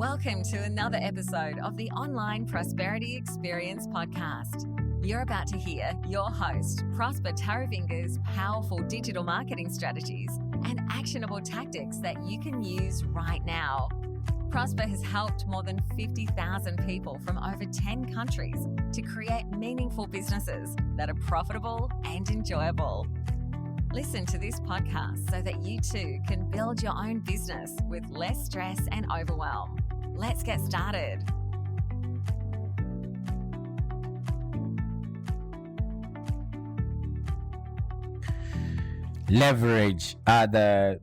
Welcome to another episode of the Online Prosperity Experience podcast. You're about to hear your host, Prosper Taravinga's powerful digital marketing strategies and actionable tactics that you can use right now. Prosper has helped more than 50,000 people from over 10 countries to create meaningful businesses that are profitable and enjoyable. Listen to this podcast so that you too can build your own business with less stress and overwhelm. Let's get started. Leverage other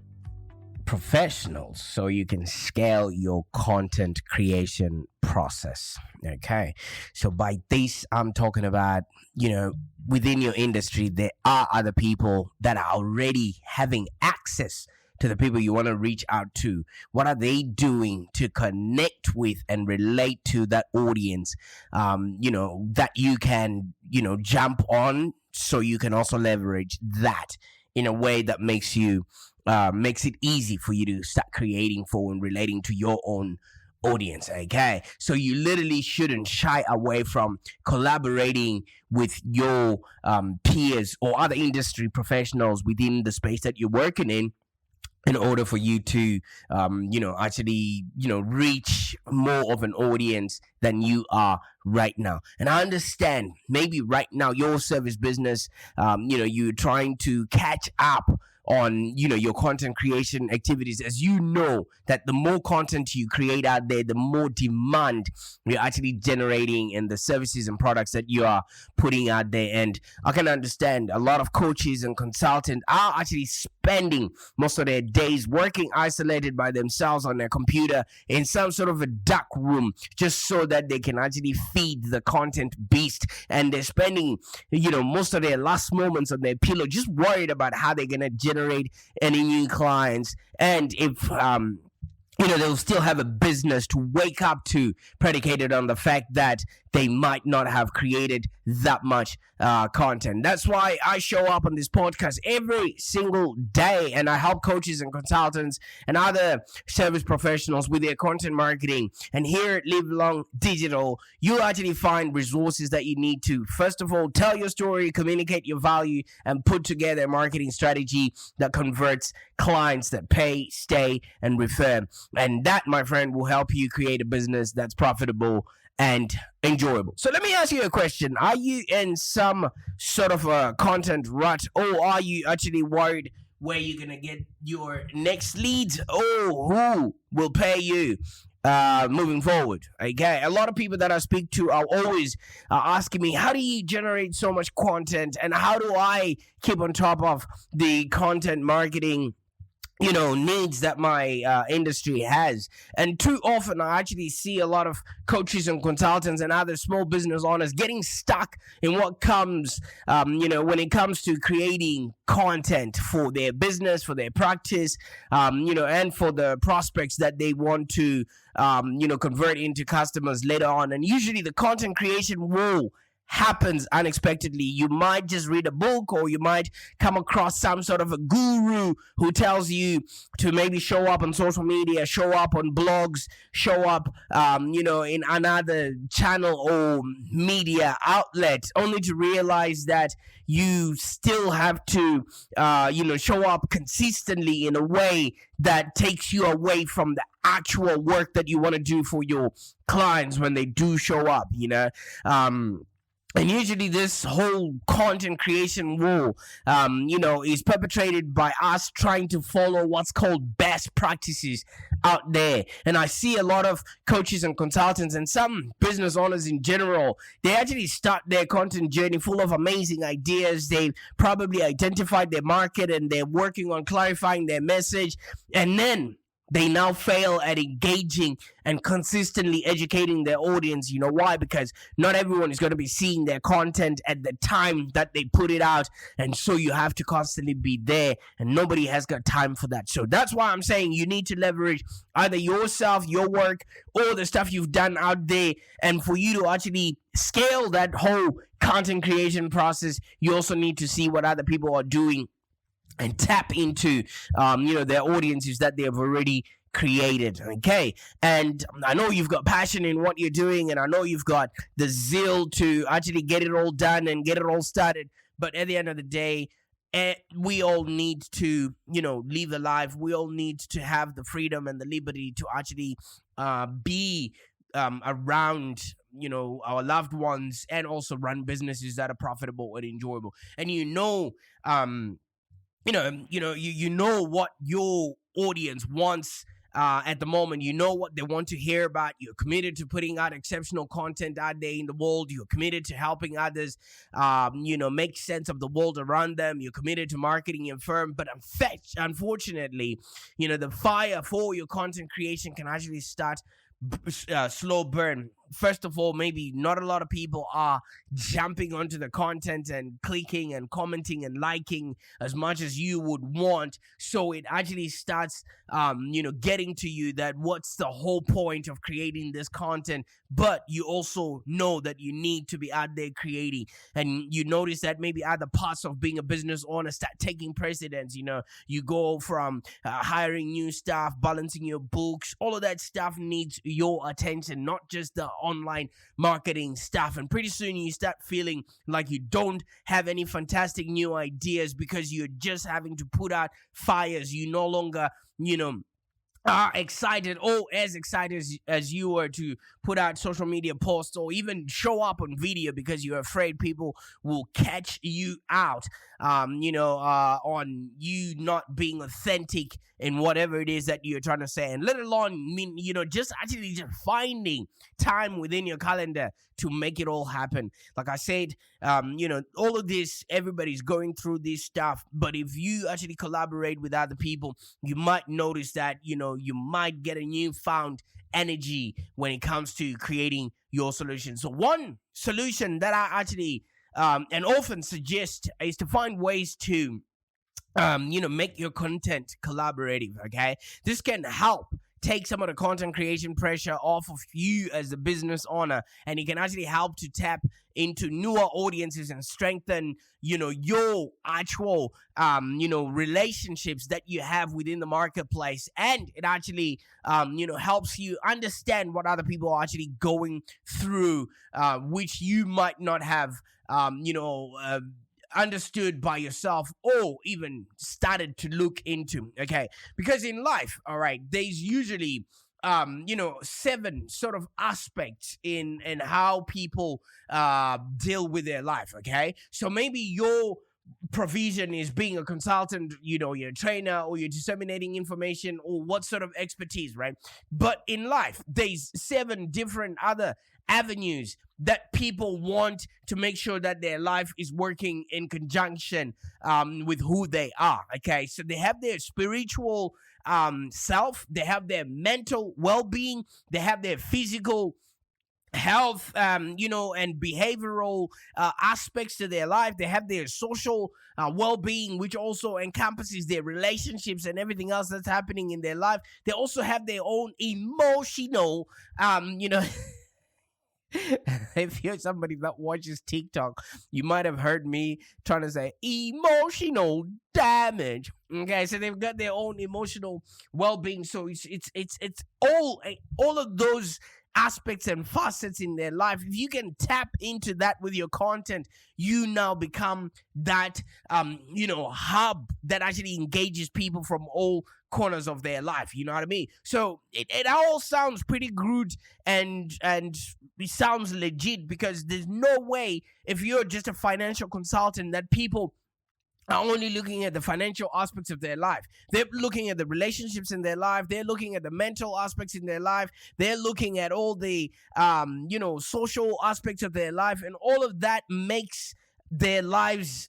professionals so you can scale your content creation process. Okay. So by this, I'm talking about, within your industry, there are other people that are already having access to the people you want to reach out to. What are they doing to connect with and relate to that audience, that you can, jump on, so you can also leverage that in a way that makes it easy for you to start creating for and relating to your own audience. Okay, so you literally shouldn't shy away from collaborating with your peers or other industry professionals within the space that you're working in order for you to reach more of an audience than you are right now. And I understand maybe right now your service business, you're trying to catch up on your content creation activities, as you know that the more content you create out there, the more demand you're actually generating in the services and products that you are putting out there. And I can understand a lot of coaches and consultants are actually spending most of their days working isolated by themselves on their computer in some sort of a dark room, just so that they can actually feed the content beast. And they're spending most of their last moments on their pillow just worried about how they're gonna generate any new clients, and if they'll still have a business to wake up to, predicated on the fact that they might not have created that much content. That's why I show up on this podcast every single day, and I help coaches and consultants and other service professionals with their content marketing. And here at Live Long Digital, you actually find resources that you need to, first of all, tell your story, communicate your value, and put together a marketing strategy that converts clients that pay, stay, and refer. And that, my friend, will help you create a business that's profitable and enjoyable. So let me ask you a question. Are you in some sort of a content rut, or are you actually worried where you're going to get your next leads, or who will pay you moving forward? Okay, a lot of people that I speak to are always asking me, how do you generate so much content, and how do I keep on top of the content marketing needs that my industry has? And too often I actually see a lot of coaches and consultants and other small business owners getting stuck in what comes, when it comes to creating content for their business, for their practice, and for the prospects that they want to, convert into customers later on. And usually the content creation will happens unexpectedly. You might just read a book, or you might come across some sort of a guru who tells you to maybe show up on social media, show up on blogs, show up in another channel or media outlet, only to realize that you still have to show up consistently in a way that takes you away from the actual work that you want to do for your clients when they do show up. And usually this whole content creation war, is perpetrated by us trying to follow what's called best practices out there. And I see a lot of coaches and consultants and some business owners in general, they actually start their content journey full of amazing ideas. They've probably identified their market and they're working on clarifying their message. And then they now fail at engaging and consistently educating their audience. You know why? Because not everyone is going to be seeing their content at the time that they put it out. And so you have to constantly be there, and nobody has got time for that. So that's why I'm saying you need to leverage either yourself, your work, or the stuff you've done out there. And for you to actually scale that whole content creation process, you also need to see what other people are doing and tap into their audiences that they have already created. Okay. And I know you've got passion in what you're doing, and I know you've got the zeal to actually get it all done and get it all started. But at the end of the day, we all need to, live a life. We all need to have the freedom and the liberty to actually be around, our loved ones, and also run businesses that are profitable and enjoyable. And you know what your audience wants at the moment. You know what they want to hear about. You're committed to putting out exceptional content out there in the world. You're committed to helping others make sense of the world around them. You're committed to marketing your firm. But unfortunately, the fire for your content creation can actually start slow burn. First of all, maybe not a lot of people are jumping onto the content and clicking and commenting and liking as much as you would want. So it actually starts, getting to you that what's the whole point of creating this content? But you also know that you need to be out there creating. And you notice that maybe other parts of being a business owner start taking precedence. You go from hiring new staff, balancing your books, all of that stuff needs your attention, not just the online marketing stuff. And pretty soon you start feeling like you don't have any fantastic new ideas because you're just having to put out fires. You no longer, are excited, or as excited as you were to put out social media posts or even show up on video because you're afraid people will catch you out, on you not being authentic in whatever it is that you're trying to say. And let alone, just finding time within your calendar to make it all happen. Like I said, all of this, everybody's going through this stuff. But if you actually collaborate with other people, you might notice that, you might get a newfound energy when it comes to creating your solution. So one solution that I actually and often suggest is to find ways to make your content collaborative. Okay, this can help take some of the content creation pressure off of you as a business owner, and it can actually help to tap into newer audiences and strengthen, your actual, relationships that you have within the marketplace. And it actually, helps you understand what other people are actually going through, which you might not have, understood by yourself or even started to look into. Okay, because in life, all right, there's usually 7 sort of aspects in how people deal with their life. Okay, so maybe your provision is being a consultant, you're a trainer, or you're disseminating information, or what sort of expertise, right? But in life, there's 7 different other avenues that people want to make sure that their life is working in conjunction with who they are. Okay, so they have their spiritual self, they have their mental well-being, they have their physical health, and behavioral aspects to their life. They have their social well-being, which also encompasses their relationships and everything else that's happening in their life. They also have their own emotional, if you're somebody that watches TikTok, you might have heard me trying to say emotional damage. Okay, so they've got their own emotional well-being. So it's all of those aspects and facets in their life. If you can tap into that with your content, you now become that hub that actually engages people from all corners of their life. You know what I mean? So it all sounds pretty good and it sounds legit, because there's no way, if you're just a financial consultant, that people are only looking at the financial aspects of their life. They're looking at the relationships in their life. They're looking at the mental aspects in their life. They're looking at all the social aspects of their life, and all of that makes their lives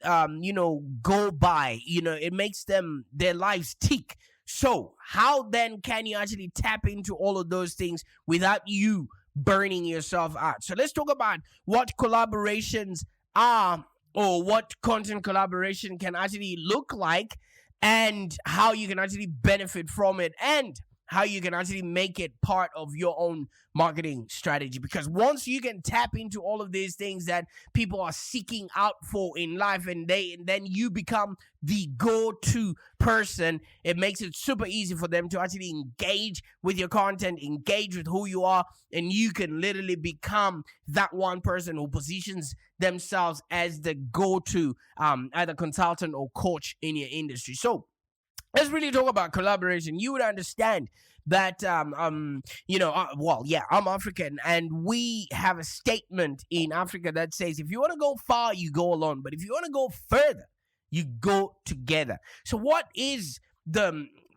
go by. It makes their lives tick. So how then can you actually tap into all of those things without you burning yourself out? So let's talk about what collaborations are, or what content collaboration can actually look like, and how you can actually benefit from it, and how you can actually make it part of your own marketing strategy. Because once you can tap into all of these things that people are seeking out for in life, and then you become the go-to person, it makes it super easy for them to actually engage with your content, engage with who you are, and you can literally become that one person who positions themselves as the go-to either consultant or coach in your industry. So let's really talk about collaboration. You would understand that I'm African, and we have a statement in Africa that says, if you want to go far, you go alone, but if you want to go further, you go together. So what is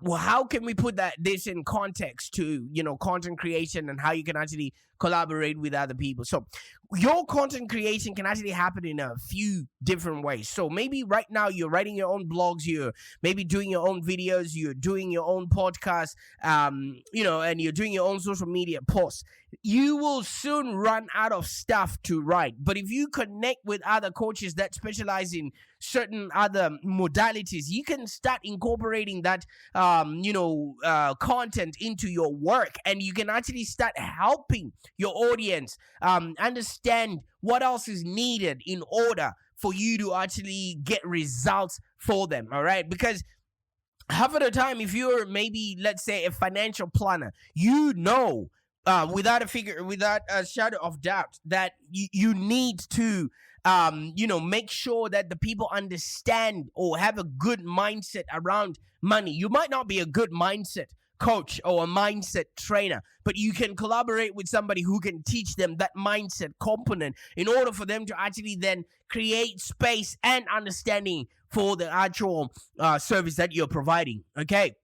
how can we put this in context to, content creation and how you can actually collaborate with other people? So your content creation can actually happen in a few different ways. So maybe right now you're writing your own blogs, you're maybe doing your own videos, you're doing your own podcast, and you're doing your own social media posts. You will soon run out of stuff to write. But if you connect with other coaches that specialize in certain other modalities, you can start incorporating that content into your work, and you can actually start helping your audience understand what else is needed in order for you to actually get results for them. All right, because half of the time, if you're maybe, let's say, a financial planner, without a shadow of doubt that you need to make sure that the people understand or have a good mindset around money. You might not be a good mindset coach or a mindset trainer, but you can collaborate with somebody who can teach them that mindset component in order for them to actually then create space and understanding for the actual service that you're providing. Okay.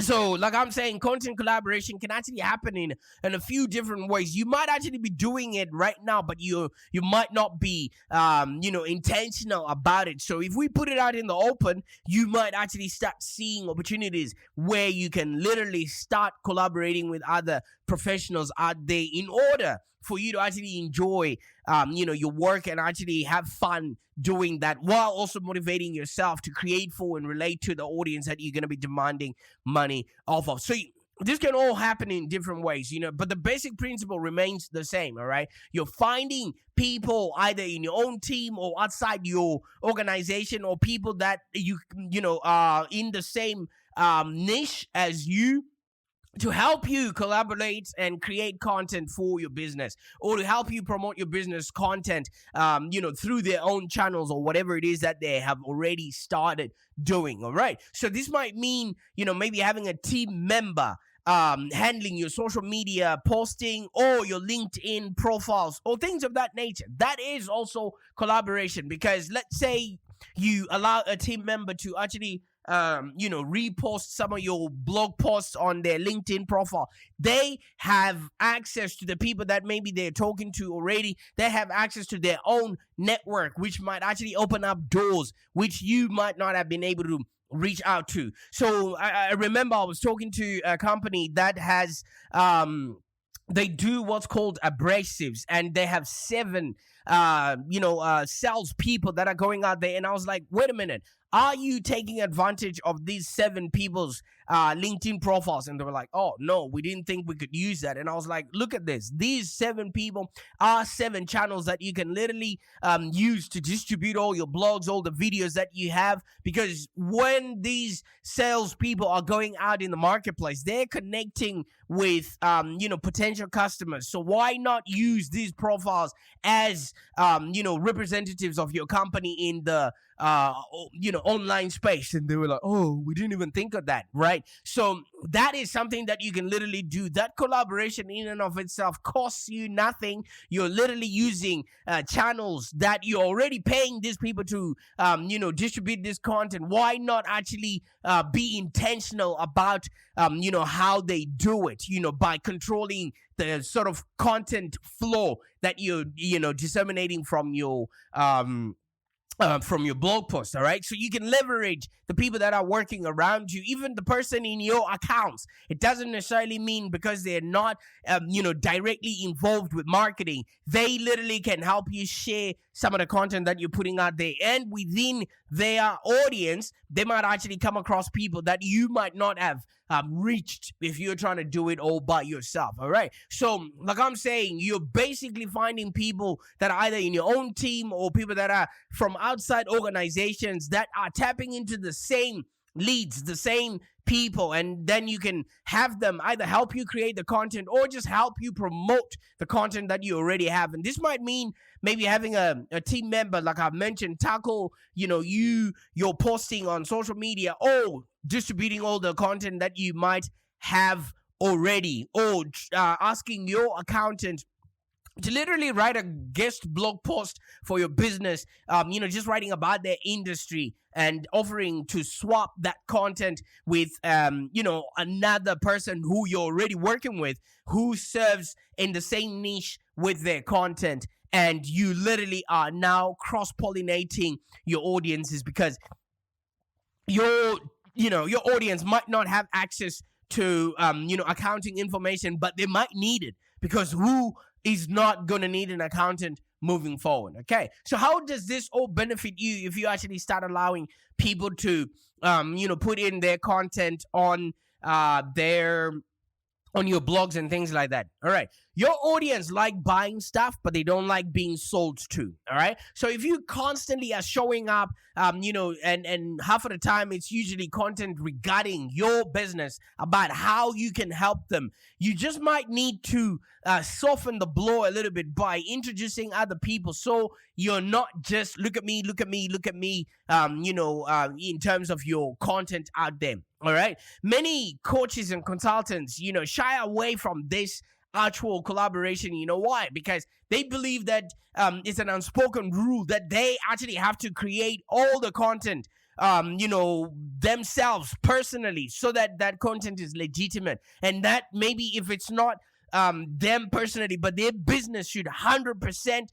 So, like I'm saying, content collaboration can actually happen in a few different ways. You might actually be doing it right now, but you might not be, intentional about it. So, if we put it out in the open, you might actually start seeing opportunities where you can literally start collaborating with other professionals out there in order for you to actually enjoy, your work and actually have fun doing that, while also motivating yourself to create for and relate to the audience that you're going to be demanding money off of. So this can all happen in different ways, but the basic principle remains the same. All right. You're finding people either in your own team or outside your organization, or people that are in the same niche as you, to help you collaborate and create content for your business, or to help you promote your business content, through their own channels or whatever it is that they have already started doing. All right. So this might mean, maybe having a team member handling your social media posting or your LinkedIn profiles or things of that nature. That is also collaboration, because let's say you allow a team member to actually repost some of your blog posts on their LinkedIn profile. They have access to the people that maybe they're talking to already. They have access to their own network, which might actually open up doors which you might not have been able to reach out to. So I remember I was talking to a company that has they do what's called abrasives, and they have 7 sales people that are going out there. And I was like, wait a minute, are you taking advantage of these 7 people's LinkedIn profiles? And they were like, oh no, we didn't think we could use that. And I was like, look at this, these 7 people are 7 channels that you can literally use to distribute all your blogs, all the videos that you have. Because when these sales people are going out in the marketplace, they're connecting with potential customers. So why not use these profiles as representatives of your company in the online space? And they were like, oh, we didn't even think of that, right? So that is something that you can literally do. That collaboration in and of itself costs you nothing. You're literally using channels that you're already paying these people to distribute this content. Why not actually be intentional about how they do it, by controlling the sort of content flow that you're disseminating from your blog post. All right. So you can leverage the people that are working around you, even the person in your accounts. It doesn't necessarily mean because they're not, directly involved with marketing, they literally can help you share some of the content that you're putting out there. And within their audience, they might actually come across people that you might not have reached if you're trying to do it all by yourself. All right. So, like I'm saying, you're basically finding people that are either in your own team or people that are from outside organizations that are tapping into the same leads, the same people, and then you can have them either help you create the content or just help you promote the content that you already have. And this might mean maybe having a team member, like I've mentioned, tackle, you're posting on social media or distributing all the content that you might have already, or asking your accountant to literally write a guest blog post for your business, just writing about their industry and offering to swap that content with, another person who you're already working with, who serves in the same niche with their content. And you literally are now cross-pollinating your audiences, because your audience might not have access to, accounting information, but they might need it, because who is not going to need an accountant moving forward? Okay, so how does this all benefit you if you actually start allowing people to, put in their content on your blogs and things like that? All right. Your audience like buying stuff, but they don't like being sold to. All right. So if you constantly are showing up, and half of the time it's usually content regarding your business about how you can help them, you just might need to soften the blow a little bit by introducing other people. So you're not just look at me, in terms of your content out there. All right. Many coaches and consultants, shy away from this actual collaboration. You know why? Because they believe that it's an unspoken rule that they actually have to create all the content, themselves personally, so that that content is legitimate. And that maybe if it's not them personally, but their business should 100%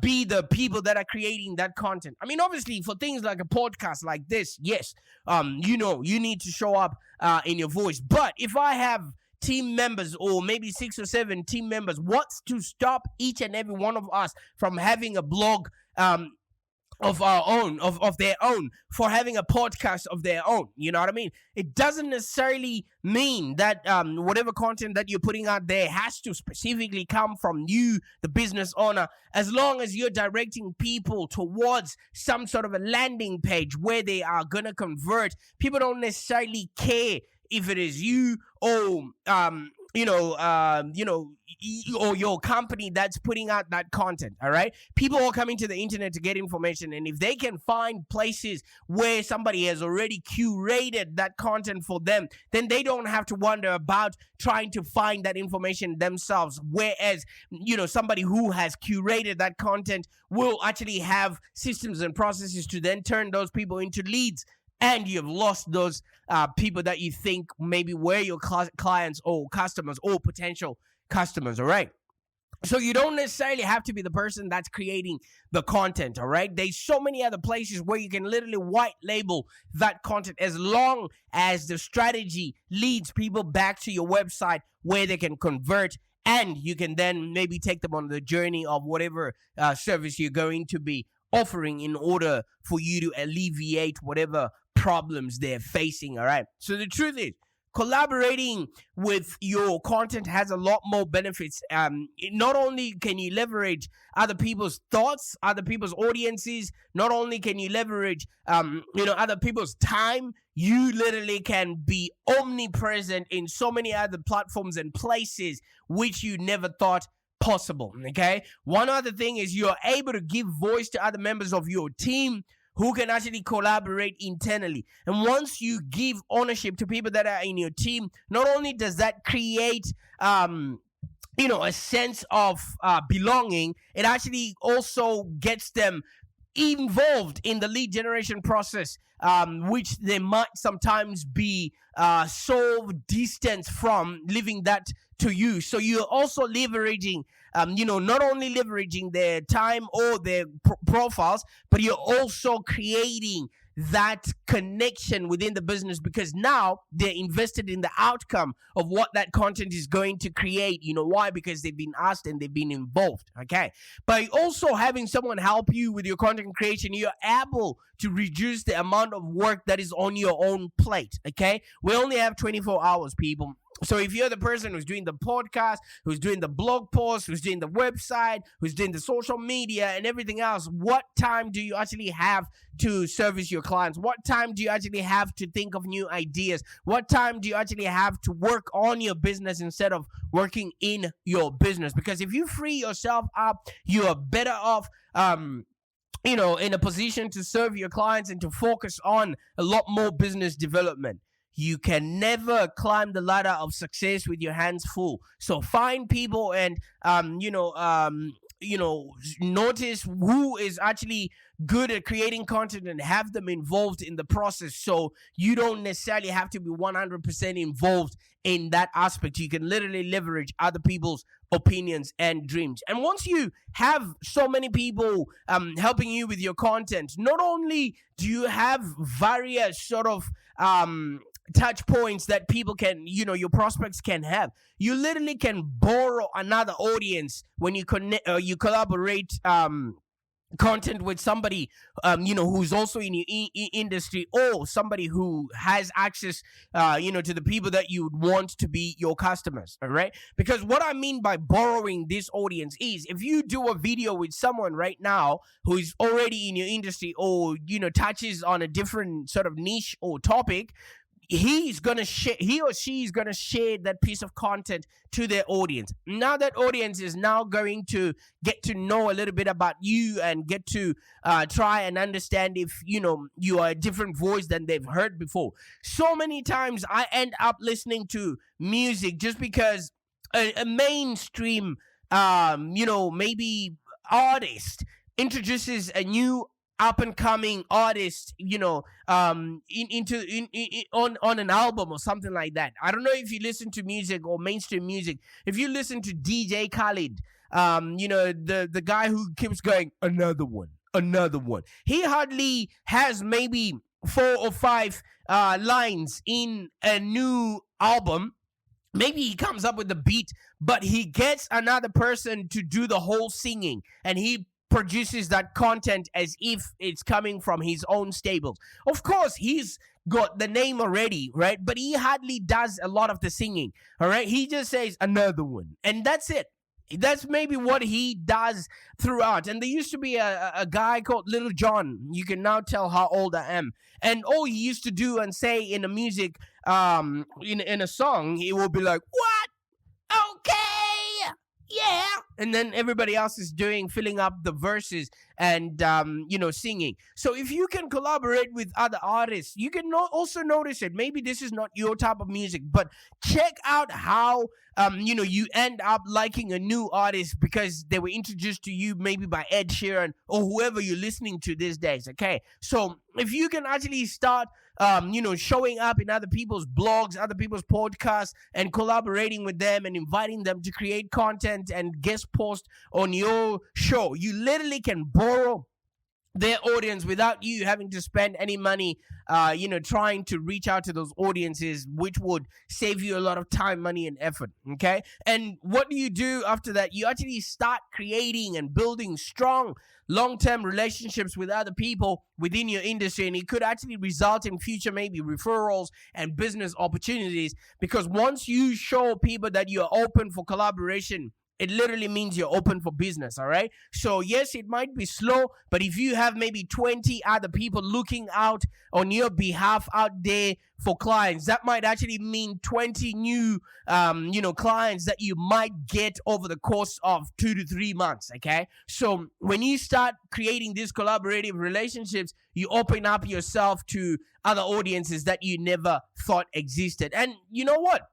be the people that are creating that content. I mean, obviously, for things like a podcast like this, yes, you need to show up in your voice. But if I have team members, or maybe 6 or 7 team members, what's to stop each and every one of us from having a blog of our own, of their own, for having a podcast of their own? You know what I mean? It doesn't necessarily mean that whatever content that you're putting out there has to specifically come from you, the business owner, as long as you're directing people towards some sort of a landing page where they are going to convert. People don't necessarily care if it is you or or your company that's putting out that content. All right, people are coming to the internet to get information, and if they can find places where somebody has already curated that content for them, then they don't have to wonder about trying to find that information themselves. Whereas somebody who has curated that content will actually have systems and processes to then turn those people into leads. And you've lost those people that you think maybe were your clients or customers or potential customers. All right. So you don't necessarily have to be the person that's creating the content. All right. There's so many other places where you can literally white label that content, as long as the strategy leads people back to your website where they can convert. And you can then maybe take them on the journey of whatever service you're going to be offering in order for you to alleviate whatever problems they're facing. All right. So the truth is, collaborating with your content has a lot more benefits. Not only can you leverage other people's thoughts, other people's audiences, not only can you leverage, other people's time, you literally can be omnipresent in so many other platforms and places which you never thought possible. Okay. One other thing is you're able to give voice to other members of your team who can actually collaborate internally. And once you give ownership to people that are in your team, not only does that create a sense of belonging, it actually also gets them involved in the lead generation process, which they might sometimes be so distant from, leaving that to you. So you're also leveraging, not only leveraging their time or their profiles, but you're also creating that connection within the business, because now they're invested in the outcome of what that content is going to create. You know why? Because they've been asked and they've been involved. Okay. By also having someone help you with your content creation, you're able to reduce the amount of work that is on your own plate. Okay. We only have 24 hours, people. So if you're the person who's doing the podcast, who's doing the blog post, who's doing the website, who's doing the social media and everything else, what time do you actually have to service your clients? What time do you actually have to think of new ideas? What time do you actually have to work on your business instead of working in your business? Because if you free yourself up, you are better off in a position to serve your clients and to focus on a lot more business development. You can never climb the ladder of success with your hands full. So find people and notice who is actually good at creating content and have them involved in the process, so you don't necessarily have to be 100% involved in that aspect. You can literally leverage other people's opinions and dreams. And once you have so many people helping you with your content, not only do you have various sort of touch points that people can, your prospects can have, you literally can borrow another audience when you connect, you collaborate content with somebody who's also in your industry, or somebody who has access to the people that you would want to be your customers. All right, because what I mean by borrowing this audience is, if you do a video with someone right now who is already in your industry, or touches on a different sort of niche or topic, he or she is gonna share that piece of content to their audience. Now that audience is now going to get to know a little bit about you and get to try and understand if you are a different voice than they've heard before. So many times I end up listening to music just because a mainstream maybe artist introduces a new up and coming artist, on an album or something like that. I don't know if you listen to music or mainstream music. If you listen to DJ Khaled, the guy who keeps going, another one. He hardly has maybe 4 or 5 lines in a new album. Maybe he comes up with the beat, but he gets another person to do the whole singing, and he produces that content as if it's coming from his own stables. Of course, he's got the name already, right? But he hardly does a lot of the singing, all right? He just says, another one, and that's it. That's maybe what he does throughout. And there used to be a guy called Little John. You can now tell how old I am. And all he used to do and say in the music, in a song, he will be like, what? Okay. Yeah, and then everybody else is filling up the verses and singing. So if you can collaborate with other artists, you can also notice it. Maybe this is not your type of music, but check out how you end up liking a new artist because they were introduced to you maybe by Ed Sheeran or whoever you're listening to these days. Okay, so if you can actually start showing up in other people's blogs, other people's podcasts, and collaborating with them and inviting them to create content and guest post on your show, you literally can borrow their audience without you having to spend any money, trying to reach out to those audiences, which would save you a lot of time, money, and effort. Okay. And what do you do after that? You actually start creating and building strong long-term relationships with other people within your industry, and it could actually result in future maybe referrals and business opportunities, because once you show people that you're open for collaboration, it literally means you're open for business, all right? So yes, it might be slow, but if you have maybe 20 other people looking out on your behalf out there for clients, that might actually mean 20 new, clients that you might get over the course of 2 to 3 months, okay? So when you start creating these collaborative relationships, you open up yourself to other audiences that you never thought existed. And you know what?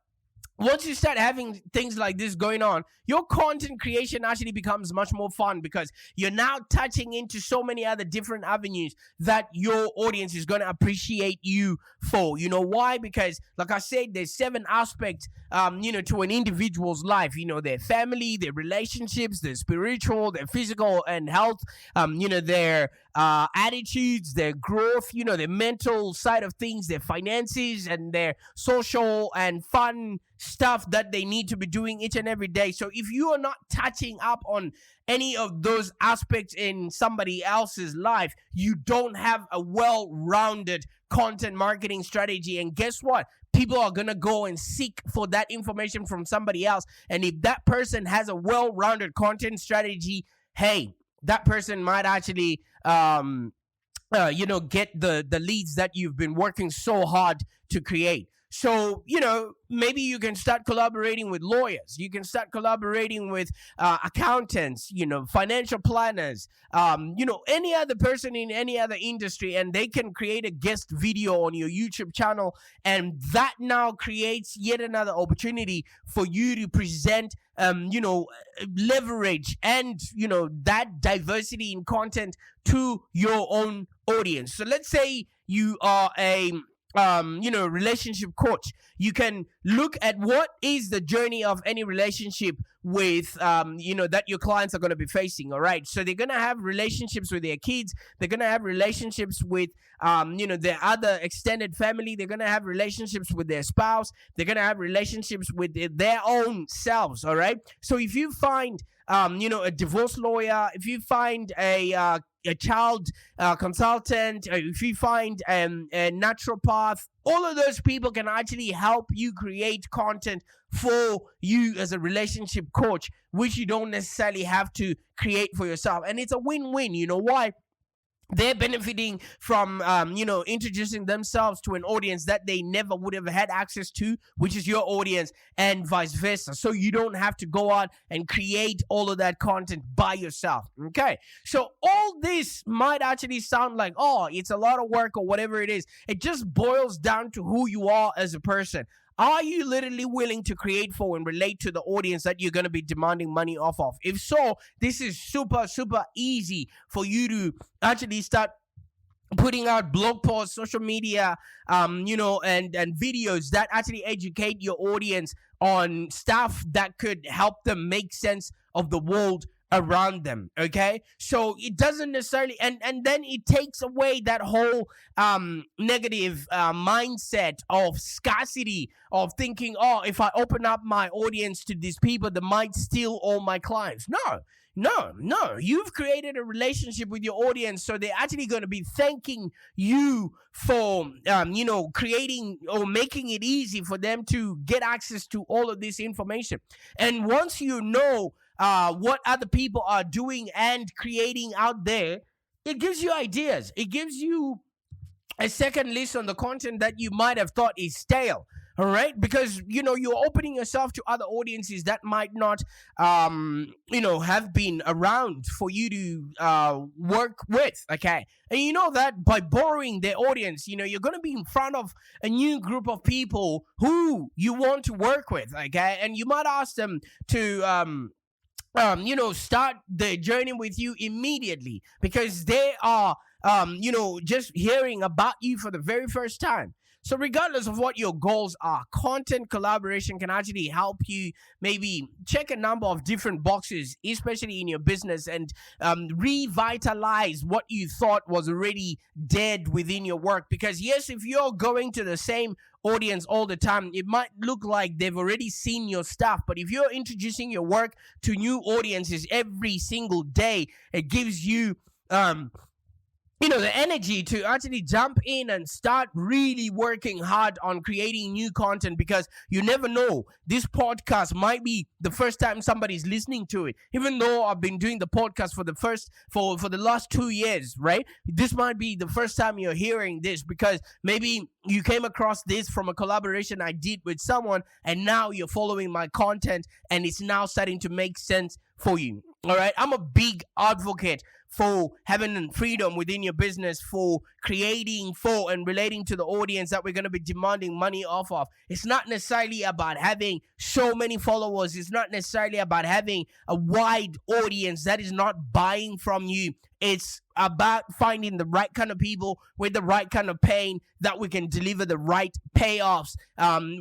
Once you start having things like this going on, your content creation actually becomes much more fun, because you're now touching into so many other different avenues that your audience is going to appreciate you for. You know why? Because like I said, there's 7 aspects, to an individual's life, their family, their relationships, their spiritual, their physical and health, their attitudes, their growth, their mental side of things, their finances, and their social and fun stuff that they need to be doing each and every day. So if you are not touching up on any of those aspects in somebody else's life, you don't have a well-rounded content marketing strategy. And guess what? People are going to go and seek for that information from somebody else. And if that person has a well-rounded content strategy, hey, that person might actually get the leads that you've been working so hard to create. So, maybe you can start collaborating with lawyers. You can start collaborating with accountants, financial planners, any other person in any other industry, and they can create a guest video on your YouTube channel. And that now creates yet another opportunity for you to present, leverage and, that diversity in content to your own audience. So let's say you are a relationship coach. You can look at what is the journey of any relationship with, that your clients are going to be facing. All right. So they're going to have relationships with their kids. They're going to have relationships with, their other extended family. They're going to have relationships with their spouse. They're going to have relationships with their own selves. All right. So if you find, a divorce lawyer, if you find a child consultant, if you find a naturopath, all of those people can actually help you create content for you as a relationship coach, which you don't necessarily have to create for yourself. And it's a win-win. You know why? They're benefiting from, introducing themselves to an audience that they never would have had access to, which is your audience, and vice versa. So you don't have to go out and create all of that content by yourself. Okay. So all this might actually sound like, oh, it's a lot of work or whatever it is. It just boils down to who you are as a person. Are you literally willing to create for and relate to the audience that you're going to be demanding money off of? If so, this is super, super easy for you to actually start putting out blog posts, social media, and videos that actually educate your audience on stuff that could help them make sense of the world around them. Okay, so it doesn't necessarily, and then it takes away that whole negative mindset of scarcity, of thinking, oh, if I open up my audience to these people, they might steal all my clients. No, you've created a relationship with your audience, so they're actually going to be thanking you for creating or making it easy for them to get access to all of this information. And once you know what other people are doing and creating out there, it gives you ideas. It gives you a second list on the content that you might have thought is stale. All right, because you're opening yourself to other audiences that might not have been around for you to work with. Okay, and you know that by borrowing their audience, you're going to be in front of a new group of people who you want to work with. Okay, and you might ask them to start the journey with you immediately because they are just hearing about you for the very first time. So regardless of what your goals are, content collaboration can actually help you maybe check a number of different boxes, especially in your business, and revitalize what you thought was already dead within your work. Because yes, if you're going to the same audience all the time, it might look like they've already seen your stuff. But if you're introducing your work to new audiences every single day, it gives you the energy to actually jump in and start really working hard on creating new content, because you never know, this podcast might be the first time somebody's listening to it. Even though I've been doing the podcast for the last 2 years, right? This might be the first time you're hearing this because maybe you came across this from a collaboration I did with someone, and now you're following my content and it's now starting to make sense for you. All right, I'm a big advocate for having freedom within your business, for creating for and relating to the audience that we're going to be demanding money off of. It's not necessarily about having so many followers. It's not necessarily about having a wide audience that is not buying from you. It's about finding the right kind of people with the right kind of pain that we can deliver the right payoffs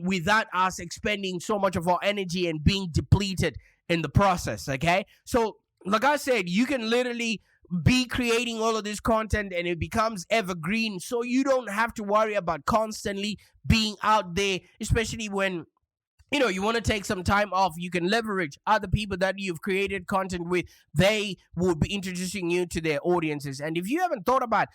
without us expending so much of our energy and being depleted in the process. Okay, so like I said, you can literally be creating all of this content and it becomes evergreen, so you don't have to worry about constantly being out there, especially when you want to take some time off. You can leverage other people that you've created content with. They will be introducing you to their audiences. And if you haven't thought about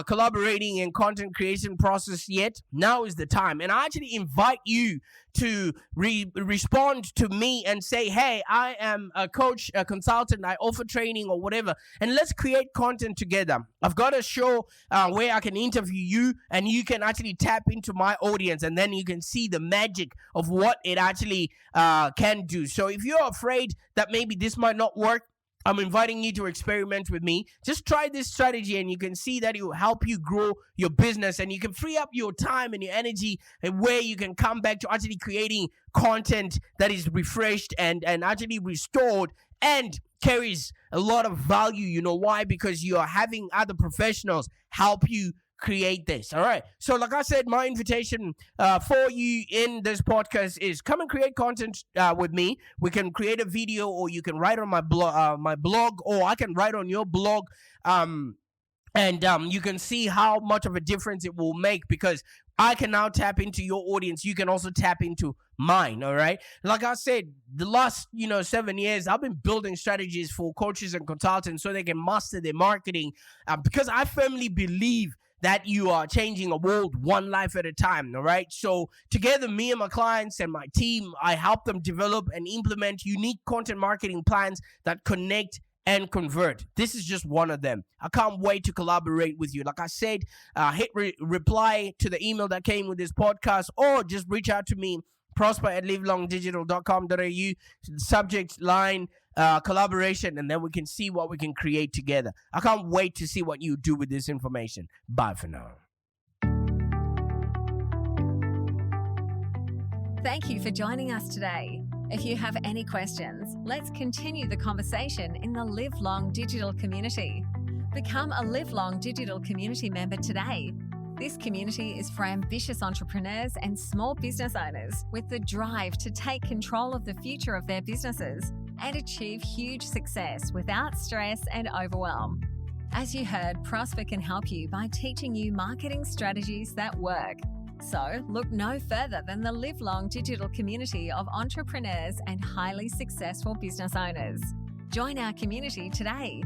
collaborating in content creation process yet, now is the time. And I actually invite you to respond to me and say, hey, I am a coach, a consultant, I offer training or whatever, and let's create content together. I've got a show where I can interview you and you can actually tap into my audience, and then you can see the magic of what it actually can do. So if you're afraid that maybe this might not work, I'm inviting you to experiment with me. Just try this strategy and you can see that it will help you grow your business, and you can free up your time and your energy, and where you can come back to actually creating content that is refreshed and actually restored and carries a lot of value. You know why? Because you are having other professionals help you create this. All right. So like I said, my invitation for you in this podcast is come and create content with me. We can create a video, or you can write on my blog, or I can write on your blog. And you can see how much of a difference it will make, because I can now tap into your audience. You can also tap into mine. All right. Like I said, the last 7 years, I've been building strategies for coaches and consultants so they can master their marketing, because I firmly believe that you are changing a world one life at a time. All right. So together, me and my clients and my team, I help them develop and implement unique content marketing plans that connect and convert. This is just one of them. I can't wait to collaborate with you. Like I said, hit reply to the email that came with this podcast, or just reach out to me, prosper@livelongdigital.com.au, subject line collaboration, and then we can see what we can create together. I can't wait to see what you do with this information. Bye for now. Thank you for joining us today. If you have any questions, let's continue the conversation in the Live Long Digital community. Become a Live Long Digital community member today. This community is for ambitious entrepreneurs and small business owners with the drive to take control of the future of their businesses and achieve huge success without stress and overwhelm. As you heard, Prosper can help you by teaching you marketing strategies that work. So look no further than the Live Long Digital community of entrepreneurs and highly successful business owners. Join our community today.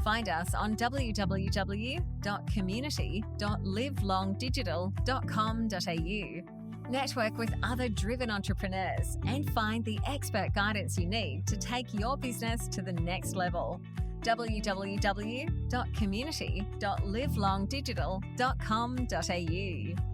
Find us on www.community.livelongdigital.com.au. Network with other driven entrepreneurs and find the expert guidance you need to take your business to the next level. www.community.livelongdigital.com.au